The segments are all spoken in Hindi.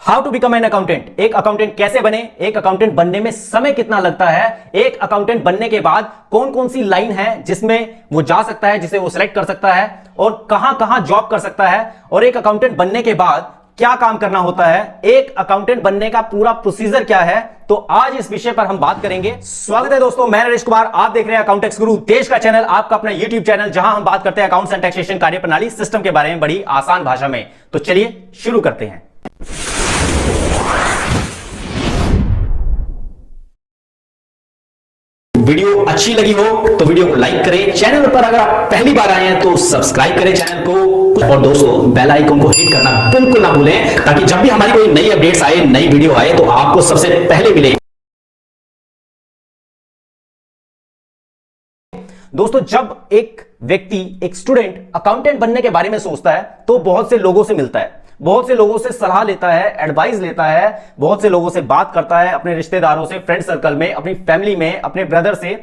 How to become an accountant. एक अकाउंटेंट कैसे बने, एक अकाउंटेंट बनने में समय कितना लगता है, एक अकाउंटेंट बनने के बाद कौन कौन सी लाइन है जिसमें वो जा सकता है, जिसे वो सिलेक्ट कर सकता है, और कहां कहां जॉब कर सकता है, और एक अकाउंटेंट बनने के बाद क्या काम करना होता है, एक अकाउंटेंट बनने का पूरा प्रोसीजर क्या है। तो आज इस विषय पर हम बात करेंगे। स्वागत है दोस्तों, मैं नरेश कुमार, आप देख रहे हैं अकाउंटेक्स गुरु, देश का चैनल, आपका अपना यूट्यूब चैनल, जहां हम बात करते हैं अकाउंट्स एंड टैक्सेशन कार्यप्रणाली सिस्टम के बारे में बड़ी आसान भाषा में। तो चलिए शुरू करते हैं। वीडियो अच्छी लगी हो तो वीडियो को लाइक करें, चैनल पर अगर आप पहली बार आए हैं तो सब्सक्राइब करें चैनल को, और दोस्तों बेल आइकन को हिट करना बिल्कुल ना भूलें, ताकि जब भी हमारी कोई नई अपडेट्स आए, नई वीडियो आए, तो आपको सबसे पहले मिले। दोस्तों, जब एक व्यक्ति, एक स्टूडेंट अकाउंटेंट बनने के बारे में सोचता है तो बहुत से लोगों से मिलता है, बहुत से लोगों से सलाह लेता है, एडवाइस लेता है, बहुत से लोगों से बात करता है, अपने रिश्तेदारों से, फ्रेंड सर्कल में, अपनी फैमिली में, अपने ब्रदर से।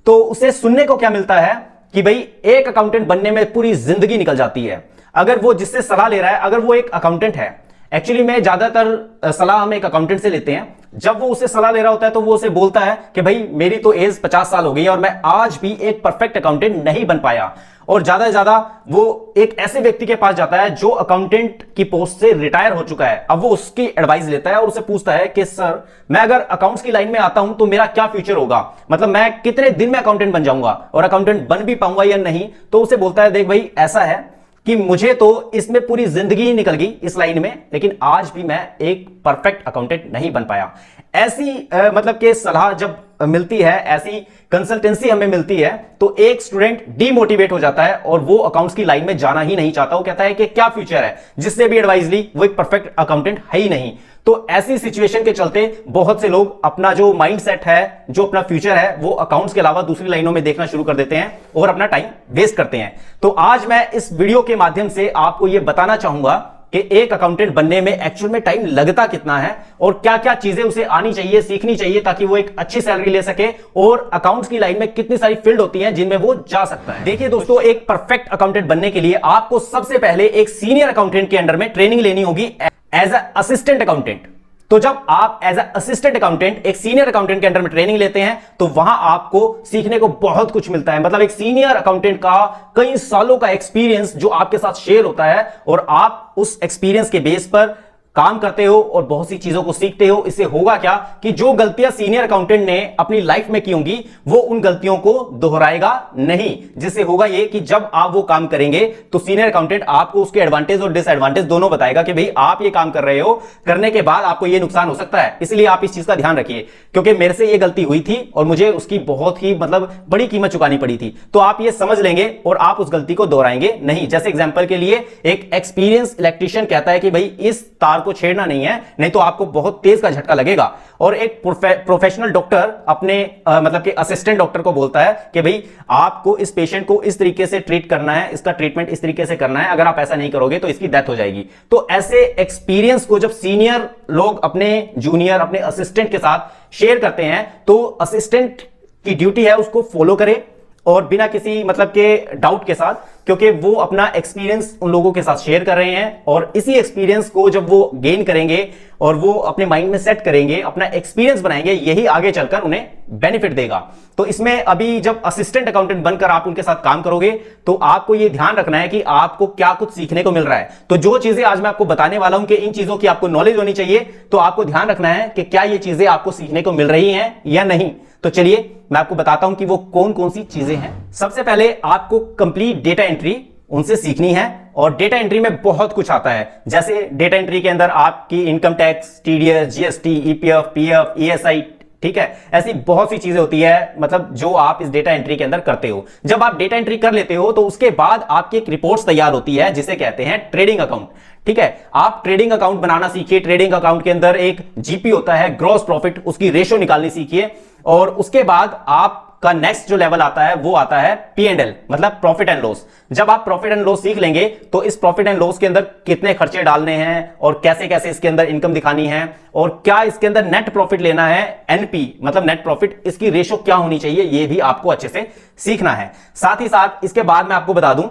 तो उसे सुनने को क्या मिलता है कि भाई एक अकाउंटेंट बनने में पूरी जिंदगी निकल जाती है। अगर वो जिससे सलाह ले रहा है, अगर वो एक अकाउंटेंट है, एक्चुअली में ज्यादातर सलाह हम एक अकाउंटेंट से लेते हैं। जब वो उससे सलाह ले रहा होता है तो वो उसे बोलता है कि भाई मेरी तो एज 50 साल हो गई है और मैं आज भी एक परफेक्ट अकाउंटेंट नहीं बन पाया। और ज्यादा से ज्यादा वो एक ऐसे व्यक्ति के पास जाता है जो अकाउंटेंट की पोस्ट से रिटायर हो चुका है। अब वो उसकी एडवाइस लेता है और उसे पूछता है कि सर, मैं अगर अकाउंट्स की लाइन में आता हूं तो मेरा क्या फ्यूचर होगा, मतलब मैं कितने दिन में अकाउंटेंट बन जाऊंगा और अकाउंटेंट बन भी पाऊंगा या नहीं। तो उसे बोलता है, देख भाई ऐसा है कि मुझे तो इसमें पूरी जिंदगी ही निकल गई इस लाइन में, लेकिन आज भी मैं एक परफेक्ट अकाउंटेंट नहीं बन पाया। ऐसी मतलब कि सलाह जब मिलती है, ऐसी कंसल्टेंसी हमें मिलती है, तो एक स्टूडेंट डीमोटिवेट हो जाता है और वो अकाउंट्स की लाइन में जाना ही नहीं चाहता। वो कहता है कि क्या फ्यूचर है, जिससे भी एडवाइस ली वो एक परफेक्ट अकाउंटेंट है ही नहीं। तो ऐसी सिचुएशन के चलते बहुत से लोग अपना जो माइंडसेट है, जो अपना फ्यूचर है, वो अकाउंट्स के अलावा दूसरी लाइनों में देखना शुरू कर देते हैं और अपना टाइम वेस्ट करते हैं। तो आज मैं इस वीडियो के माध्यम से आपको यह बताना चाहूंगा कि एक अकाउंटेंट बनने में एक्चुअल में टाइम लगता कितना है और क्या क्या चीजें उसे आनी चाहिए, सीखनी चाहिए, ताकि वो एक अच्छी सैलरी ले सके, और अकाउंट्स की लाइन में कितनी सारी फील्ड होती हैं जिनमें वो जा सकता है। देखिए दोस्तों, एक परफेक्ट अकाउंटेंट बनने के लिए आपको सबसे पहले एक सीनियर अकाउंटेंट के अंडर में ट्रेनिंग लेनी होगी एज अ असिस्टेंट अकाउंटेंट। तो जब आप एज असिस्टेंट अकाउंटेंट एक सीनियर अकाउंटेंट के अंडर में ट्रेनिंग लेते हैं तो वहां आपको सीखने को बहुत कुछ मिलता है। मतलब एक सीनियर अकाउंटेंट का कई सालों का एक्सपीरियंस जो आपके साथ शेयर होता है, और आप उस एक्सपीरियंस के बेस पर काम करते हो और बहुत सी चीजों को सीखते हो। इससे होगा क्या कि जो गलतियां सीनियर अकाउंटेंट ने अपनी लाइफ में की होंगी वो उन गलतियों को दोहराएगा नहीं। जिससे होगा ये कि जब आप वो काम करेंगे तो सीनियर अकाउंटेंट आपको उसके एडवांटेज और डिसएडवांटेज दोनों बताएगा कि भाई आप ये काम कर रहे हो, करने के बाद आपको ये नुकसान हो सकता है, इसलिए आप इस चीज का ध्यान रखिए, क्योंकि मेरे से ये गलती हुई थी और मुझे उसकी बहुत ही मतलब बड़ी कीमत चुकानी पड़ी थी। तो आप ये समझ लेंगे और आप उस गलती को दोहराएंगे नहीं। जैसे एग्जाम्पल के लिए एक एक्सपीरियंस इलेक्ट्रीशियन कहता है कि भाई इस तार को छेड़ना नहीं है, नहीं तो आपको बहुत तेज का झटका लगेगा। और एक प्रोफेशनल डॉक्टर अपने मतलब कि असिस्टेंट डॉक्टर को बोलता है कि भाई आपको इस पेशेंट को इस तरीके से ट्रीट करना है, इसका ट्रीटमेंट इस तरीके से करना है, अगर आप ऐसा नहीं करोगे तो इसकी डेथ हो जाएगी। तो ऐसे एक्सपीरियंस को जब सीनियर लोग अपने जूनियर, अपने असिस्टेंट के साथ शेयर करते हैं, तो असिस्टेंट की ड्यूटी है उसको फॉलो करे और बिना किसी मतलब के डाउट के साथ, क्योंकि वो अपना एक्सपीरियंस उन लोगों के साथ शेयर कर रहे हैं, और इसी एक्सपीरियंस को जब वो गेन करेंगे और वो अपने माइंड में सेट करेंगे, अपना एक्सपीरियंस बनाएंगे, यही आगे चलकर उन्हें बेनिफिट देगा। तो इसमें अभी जब असिस्टेंट अकाउंटेंट बनकर आप उनके साथ काम करोगे तो आपको ये ध्यान रखना है कि आपको क्या कुछ सीखने को मिल रहा है। तो जो चीजें आज मैं आपको बताने वाला हूं कि इन चीजों की आपको नॉलेज होनी चाहिए, तो आपको ध्यान रखना है कि क्या ये चीजें आपको सीखने को मिल रही हैं या नहीं। तो चलिए मैं आपको बताता हूं कि वो कौन कौन सी चीजें हैं। सबसे पहले आपको कंप्लीट डेटा एंट्री उनसे सीखनी है, और डेटा एंट्री में बहुत कुछ आता है। जैसे डेटा एंट्री के अंदर आपकी income tax, TDS, GST, EPF, PF, ESI, ठीक है, ऐसी बहुत सी चीजें होती है मतलब जो आप इस डेटा एंट्री के अंदर करते हो। जब आप डेटा एंट्री कर लेते हो तो उसके बाद आपकी एक रिपोर्ट्स तैयार होती है जिसे कहते हैं ट्रेडिंग अकाउंट। ठीक है, आप ट्रेडिंग अकाउंट बनाना सीखिए। ट्रेडिंग अकाउंट के अंदर एक जीपी होता है, ग्रॉस प्रॉफिट, उसकी रेशियो निकालनी सीखिए। और उसके बाद आपका नेक्स्ट जो लेवल आता है वो आता है P&L, मतलब प्रॉफिट एंड लॉस। जब आप प्रॉफिट एंड लॉस सीख लेंगे तो इस प्रॉफिट एंड लॉस के अंदर कितने खर्चे डालने हैं और कैसे कैसे इसके अंदर इनकम दिखानी है, और क्या इसके अंदर नेट प्रॉफिट लेना है, एनपी मतलब नेट प्रॉफिट, इसकी रेशियो क्या होनी चाहिए, ये भी आपको अच्छे से सीखना है। साथ ही साथ इसके बाद मैं आपको बता दूं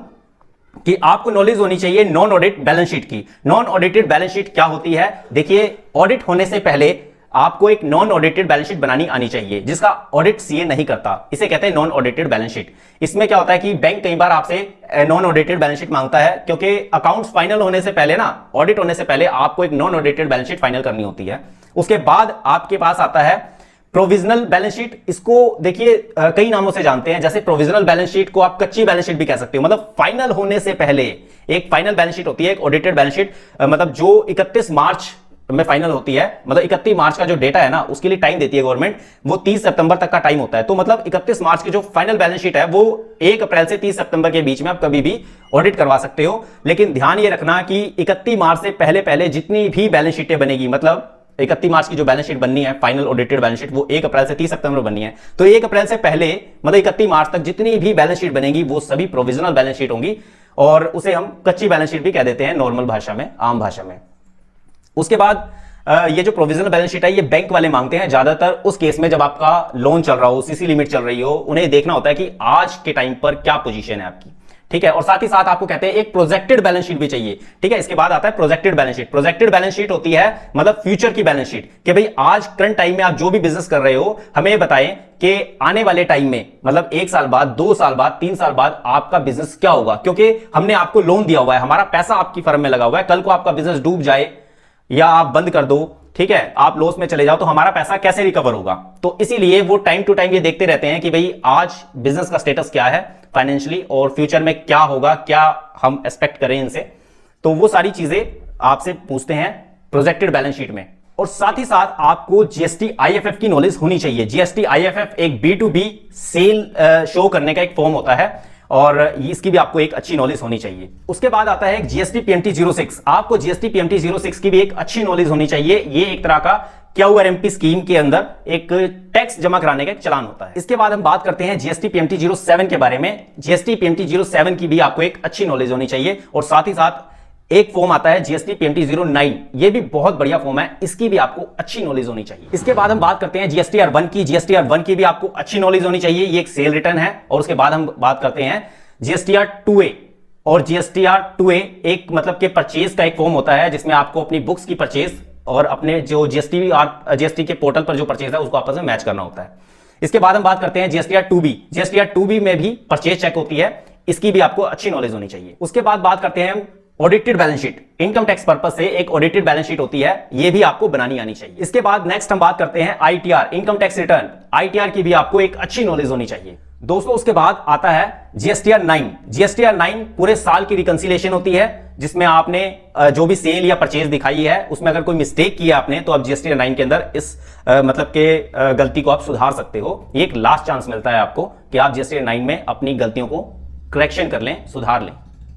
कि आपको नॉलेज होनी चाहिए नॉन ऑडिट बैलेंस शीट की। नॉन ऑडिटेड बैलेंस शीट क्या होती है? देखिए, ऑडिट होने से पहले आपको एक नॉन ऑडिटेड बैलेंस शीट बनानी आनी चाहिए, जिसका ऑडिट सीए नहीं करता। इसे कहते हैं नॉन ऑडिटेड बैलेंस शीट। इसमें क्या होता है कि बैंक कई बार आपसे नॉन ऑडिटेड बैलेंस शीट मांगता है, क्योंकि अकाउंट्स फाइनल होने से पहले ना, ऑडिट होने से पहले आपको एक non audited balance sheet final करनी होती है। उसके बाद आपके पास आता है प्रोविजनल बैलेंस शीट। इसको देखिए कई नामों से जानते हैं, जैसे प्रोविजनल बैलेंस शीट को आप कच्ची बैलेंस शीट भी कह सकते हो। मतलब फाइनल होने से पहले एक फाइनल बैलेंस शीट होती है, एक ऑडिटेड बैलेंस शीट, मतलब जो 31 मार्च में फाइनल होती है। मतलब 31 मार्च का जो डेटा है ना, उसके लिए टाइम देती है गवर्नमेंट, वो 30 सितंबर तक का टाइम होता है। तो मतलब 31 मार्च की जो फाइनल बैलेंस शीट है वो 1 अप्रैल से 30 सितंबर के बीच में आप कभी भी ऑडिट करवा सकते हो। लेकिन ध्यान ये रखना कि 31 मार्च से पहले पहले जितनी भी बैलेंस शीटें बनेगी, मतलब 31 मार्च की जो बैलेंस शीट बननी है फाइनल ऑडिटेड बैलेंस शीट, वो 1 अप्रैल से 30 सितंबर बननी है। तो 1 अप्रैल से पहले मतलब 31 मार्च तक जितनी भी बैलेंस शीट बनेगी वो सभी प्रोविजनल बैलेंस शीट होंगी, और उसे हम कच्ची बैलेंस शीट भी कह देते हैं नॉर्मल भाषा में, आम भाषा में। उसके बाद ये जो प्रोविजनल बैलेंस शीट है ये बैंक वाले मांगते हैं ज्यादातर उस केस में जब आपका लोन चल रहा हो, सीसी लिमिट चल रही हो। उन्हें देखना होता है कि आज के टाइम पर क्या पोजीशन है आपकी, ठीक है। और साथ ही साथ आपको कहते हैं एक प्रोजेक्टेड बैलेंस शीट भी चाहिए, ठीक है। इसके बाद आता है projected balance sheet. Projected balance sheet होती है मतलब फ्यूचर की बैलेंस शीट, कि भाई आज करंट टाइम में आप जो भी बिजनेस कर रहे हो, हमें बताएं कि आने वाले टाइम में, मतलब 1 साल बाद, 2 साल बाद, 3 साल बाद आपका बिजनेस क्या होगा, क्योंकि हमने आपको लोन दिया हुआ है, हमारा पैसा आपकी फर्म में लगा हुआ है। कल को आपका बिजनेस डूब जाए या आप बंद कर दो, ठीक है, आप लॉस में चले जाओ, तो हमारा पैसा कैसे रिकवर होगा। तो इसीलिए वो टाइम टू टाइम ये देखते रहते हैं कि भाई आज बिजनेस का स्टेटस क्या है फाइनेंशियली, और फ्यूचर में क्या होगा, क्या हम एक्सपेक्ट करें इनसे। तो वो सारी चीजें आपसे पूछते हैं प्रोजेक्टेड बैलेंस शीट में। और साथ ही साथ आपको जीएसटी आईएफएफ की नॉलेज होनी चाहिए। जीएसटी आईएफएफ एक B2B सेल शो करने का एक फॉर्म होता है, और इसकी भी आपको एक अच्छी नॉलेज होनी चाहिए। उसके बाद आता है जीएसटी पीएमटी 06। आपको जीएसटी पीएमटी 06 की भी एक अच्छी नॉलेज होनी चाहिए। ये एक तरह का क्यूआरएमपी स्कीम के अंदर एक टैक्स जमा कराने का एक चलान होता है। इसके बाद हम बात करते हैं जीएसटी पीएमटी 07 के बारे में। जीएसटी पीएमटी 07 की भी आपको एक अच्छी नॉलेज होनी चाहिए। और साथ ही साथ एक फॉर्म आता है जीएसटी पीएमटी 09, ये भी बहुत बढ़िया फॉर्म है, इसकी भी आपको अच्छी नॉलेज होनी चाहिए। इसके बाद हम बात करते हैं जीएसटीआर 1 की। जीएसटीआर 1 की भी आपको अच्छी नॉलेज होनी चाहिए, ये एक सेल रिटर्न है। और उसके बाद हम बात करते हैं जीएसटीआर 2A। और जीएसटीआर 2A एक मतलब के परचेज का एक फॉर्म होता है, जिसमें आपको अपनी बुक्स की परचेज और अपने जो जीएसटी के पोर्टल पर जो परचेज है उसको आपस में मैच करना होता है। इसके बाद हम बात करते हैं जीएसटीआर 2B। जीएसटीआर 2B में भी परचेज चेक होती है, इसकी भी आपको अच्छी नॉलेज होनी चाहिए। उसके बाद बात करते हैं audited balance sheet. Income tax purpose से एक ऑडिटेड बैलेंस शीट होती है, ये भी आपको बनानी आनी चाहिए। इसके बाद नेक्स्ट हम बात करते हैं ITR, income tax return. ITR की भी आपको एक अच्छी नॉलेज होनी चाहिए दोस्तों। उसके बाद आता है जीएसटीआर 9। जीएसटीआर 9 पूरे साल की रिकंसिलिएशन होती है, जिसमें आपने जो भी सेल या परचेज दिखाई है उसमें अगर कोई मिस्टेक किया आपने, तो आप जीएसटीआर 9 के अंदर इस मतलब के गलती को आप सुधार सकते हो। ये एक लास्ट चांस मिलता है आपको कि आप जीएसटीआर 9 में अपनी गलतियों को करेक्शन कर लें, सुधार लें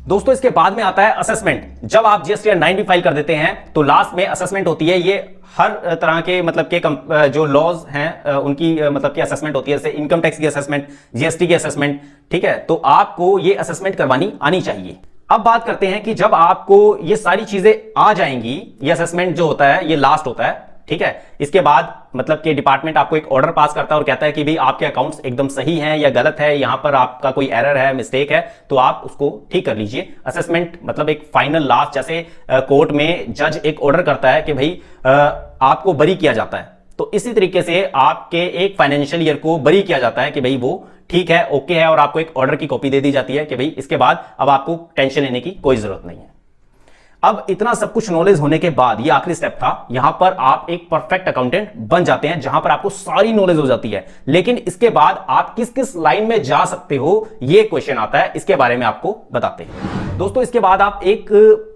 दोस्तों। इसके बाद में आता है असेसमेंट। जब आप जीएसटीआर 9 भी फाइल कर देते हैं तो लास्ट में असेसमेंट होती है। ये हर तरह के मतलब के जो लॉज हैं उनकी मतलब की असेसमेंट होती है, जैसे इनकम टैक्स की असेसमेंट, जीएसटी की असेसमेंट, ठीक है। तो आपको ये असेसमेंट करवानी आनी चाहिए। अब बात करते हैं कि जब आपको ये सारी चीजें आ जाएंगी, ये असेसमेंट जो होता है ये लास्ट होता है, ठीक है। इसके बाद मतलब कि डिपार्टमेंट आपको एक ऑर्डर पास करता है और कहता है कि भाई आपके अकाउंट्स एकदम सही हैं या गलत है, यहां पर आपका कोई एरर है, मिस्टेक है, तो आप उसको ठीक कर लीजिए। असेसमेंट मतलब एक फाइनल लास्ट, जैसे कोर्ट में जज एक ऑर्डर करता है कि भाई आपको बरी किया जाता है, तो इसी तरीके से आपके एक फाइनेंशियल ईयर को बरी किया जाता है कि भाई वो ठीक है, ओके है, और आपको एक ऑर्डर की कॉपी दे दी जाती है कि भाई इसके बाद अब आपको टेंशन लेने की कोई जरूरत नहीं है। अब इतना सब कुछ नॉलेज होने के बाद ये आखिरी स्टेप था, यहां पर आप एक परफेक्ट अकाउंटेंट बन जाते हैं, जहां पर आपको सारी नॉलेज हो जाती है। लेकिन इसके बाद आप किस किस लाइन में जा सकते हो, ये क्वेश्चन आता है, इसके बारे में आपको बताते हैं दोस्तों। इसके बाद आप एक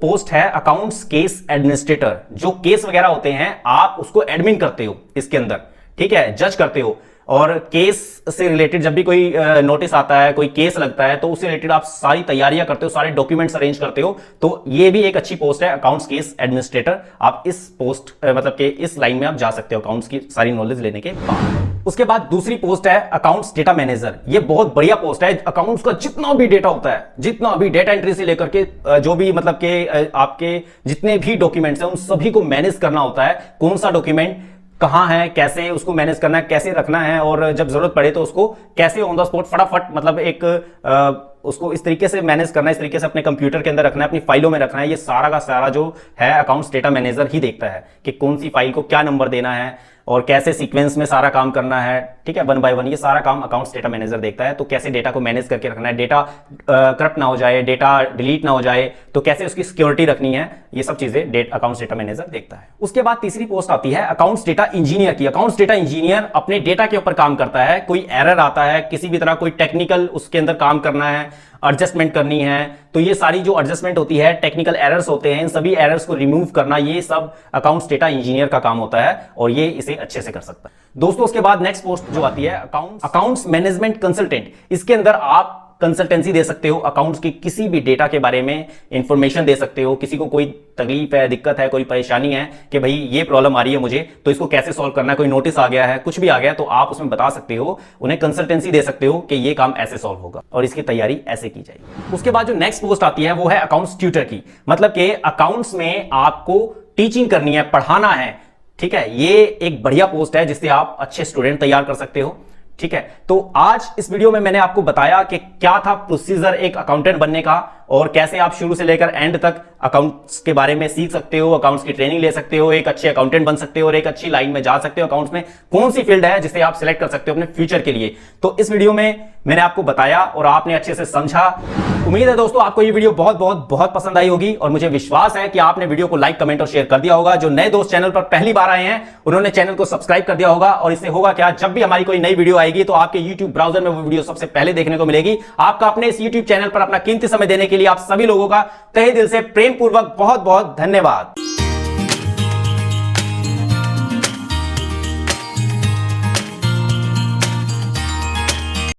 पोस्ट है अकाउंट्स केस एडमिनिस्ट्रेटर। जो केस वगैरह होते हैं आप उसको एडमिन करते हो इसके अंदर, ठीक है, जज करते हो। और केस से रिलेटेड जब भी कोई नोटिस आता है, कोई केस लगता है, तो उससे रिलेटेड आप सारी तैयारियां करते हो, सारे डॉक्यूमेंट्स अरेंज करते हो। तो ये भी एक अच्छी पोस्ट है अकाउंट्स केस एडमिनिस्ट्रेटर। आप इस पोस्ट मतलब के इस लाइन में आप जा सकते हो अकाउंट्स की सारी नॉलेज लेने के बाद। उसके बाद दूसरी पोस्ट है अकाउंट्स डेटा मैनेजर। ये बहुत बढ़िया पोस्ट है। अकाउंट्स का जितना भी डेटा होता है, जितना भी डेटा एंट्री से लेकर के जो भी मतलब के आपके जितने भी डॉक्यूमेंट्स हैं, उन सभी को मैनेज करना होता है। कौन सा डॉक्यूमेंट कहां है, कैसे उसको मैनेज करना है, कैसे रखना है, और जब जरूरत पड़े तो उसको कैसे ऑन द स्पॉट फटाफट मतलब एक उसको इस तरीके से मैनेज करना है, इस तरीके से अपने कंप्यूटर के अंदर रखना है, अपनी फाइलों में रखना है, ये सारा का सारा जो है अकाउंट्स डेटा मैनेजर ही देखता है कि कौन सी फाइल को क्या नंबर देना है और कैसे सीक्वेंस में सारा काम करना है, ठीक है, 1 बाय 1 ये सारा काम अकाउंट्स डेटा मैनेजर देखता है। तो कैसे डेटा को मैनेज करके रखना है, डेटा करप्ट ना हो जाए, डेटा डिलीट ना हो जाए, तो कैसे उसकी सिक्योरिटी रखनी है, ये सब चीजें अकाउंट्स डेटा मैनेजर देखता है। उसके बाद तीसरी पोस्ट आती है अकाउंट्स डेटा इंजीनियर की। अकाउंट्स डेटा इंजीनियर अपने डेटा के ऊपर काम करता है, कोई एरर आता है, किसी भी तरह कोई टेक्निकल उसके अंदर काम करना है, एडजस्टमेंट करनी है, तो ये सारी जो एडजस्टमेंट होती है, टेक्निकल एरर्स होते हैं, इन सभी एरर्स को रिमूव करना, ये सब अकाउंट्स डेटा इंजीनियर का काम होता है और ये इसे अच्छे से कर सकता है। दोस्तों उसके बाद नेक्स्ट पोस्ट जो आती है अकाउंट्स मैनेजमेंट कंसल्टेंट। इसके अंदर आप कंसल्टेंसी दे सकते हो, अकाउंट्स की किसी भी डेटा के बारे में इंफॉर्मेशन दे सकते हो। किसी को कोई तकलीफ है, दिक्कत है, कोई परेशानी है कि भाई ये प्रॉब्लम आ रही है मुझे, तो इसको कैसे सॉल्व करना है, कोई नोटिस आ गया है, कुछ भी आ गया, तो आप उसमें बता सकते हो, उन्हें कंसल्टेंसी दे सकते हो कि ये काम ऐसे सॉल्व होगा और इसकी तैयारी ऐसे की जाएगी। उसके बाद जो नेक्स्ट पोस्ट आती है वो है अकाउंट्स ट्यूटर की। मतलब कि अकाउंट्स में आपको टीचिंग करनी है, पढ़ाना है, ठीक है, ये एक बढ़िया पोस्ट है जिससे आप अच्छे स्टूडेंट तैयार कर सकते हो, ठीक है। तो आज इस वीडियो में मैंने आपको बताया कि क्या था प्रोसीजर एक अकाउंटेंट बनने का और कैसे आप शुरू से लेकर एंड तक अकाउंट्स के बारे में सीख सकते हो, अकाउंट्स की ट्रेनिंग ले सकते हो, एक अच्छे अकाउंटेंट बन सकते हो और एक अच्छी लाइन में जा सकते हो। अकाउंट्स में कौन सी फील्ड है जिसे आप सिलेक्ट कर सकते हो अपने फ्यूचर के लिए, तो इस वीडियो में मैंने आपको बताया और आपने अच्छे से समझा। उम्मीद है दोस्तों आपको ये वीडियो बहुत बहुत बहुत पसंद आई होगी और मुझे विश्वास है कि आपने वीडियो को लाइक, कमेंट और शेयर कर दिया होगा। जो नए दोस्त चैनल पर पहली बार आए हैं उन्होंने चैनल को सब्सक्राइब कर दिया होगा और इससे होगा क्या, जब भी हमारी कोई नई वीडियो आएगी तो आपके YouTube ब्राउजर में वो वीडियो सबसे पहले देखने को मिलेगी। आपका अपने इस YouTube चैनल पर अपना कीमती समय देने के लिए आप सभी लोगों का तहे दिल से प्रेम पूर्वक बहुत बहुत धन्यवाद।